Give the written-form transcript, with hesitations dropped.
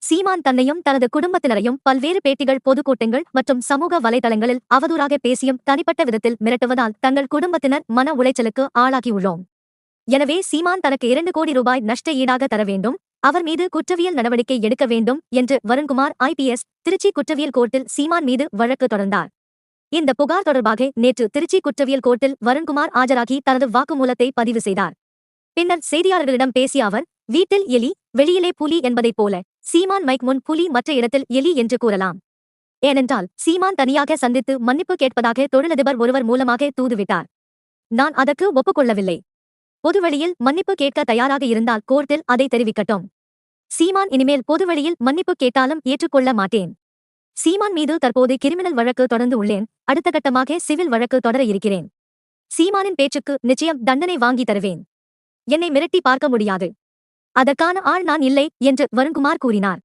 சீமான் தன்னையும் தனது குடும்பத்தினரையும் பல்வேறு பேட்டிகள், பொதுக்கூட்டங்கள் மற்றும் சமூக வலைதளங்களில் அவதூறாக பேசியும் தனிப்பட்ட விதத்தில் மிரட்டுவதால் தங்கள் குடும்பத்தினர் மன உளைச்சலுக்கு ஆளாகியுள்ளோம். எனவே சீமான் தனக்கு 2 கோடி ரூபாய் நஷ்ட ஈடாக தர வேண்டும், அவர் மீது குற்றவியல் நடவடிக்கை எடுக்க வேண்டும் என்று வருண்குமார் IPS திருச்சி குற்றவியல் கோர்ட்டில் சீமான் மீது வழக்கு தொடர்ந்தார். இந்த புகார் தொடர்பாக நேற்று திருச்சி குற்றவியல் கோர்ட்டில் வருண்குமார் ஆஜராகி தனது வாக்குமூலத்தை பதிவு செய்தார். பின்னர் செய்தியாளர்களிடம் பேசிய அவர், வீட்டில் எலி, வெளியிலே புலி என்பதைப் போல சீமான் மைக் முன் புலி, மற்ற இடத்தில் எலி என்று கூறலாம். ஏனென்றால் சீமான் தனியாக சந்தித்து மன்னிப்பு கேட்பதாக தொழிலதிபர் ஒருவர் மூலமாக தூதுவிட்டார். நான் அதற்கு ஒப்புக்கொள்ளவில்லை. பொதுவெளியில் மன்னிப்பு கேட்க தயாராக இருந்தால் கோர்ட்டில் அதை தெரிவிக்கட்டும். சீமான் இனிமேல் பொதுவெளியில் மன்னிப்பு கேட்டாலும் ஏற்றுக்கொள்ள மாட்டேன். சீமான் மீது தற்போது கிரிமினல் வழக்கு தொடர்ந்து உள்ளேன். அடுத்த கட்டமாக சிவில் வழக்கு தொடர இருக்கிறேன். சீமானின் பேச்சுக்கு நிச்சயம் தண்டனை வாங்கி தருவேன். என்னை மிரட்டி பார்க்க முடியாது. அதற்கான ஆள் நான் இல்லை என்று வருண்குமார் கூறினார்.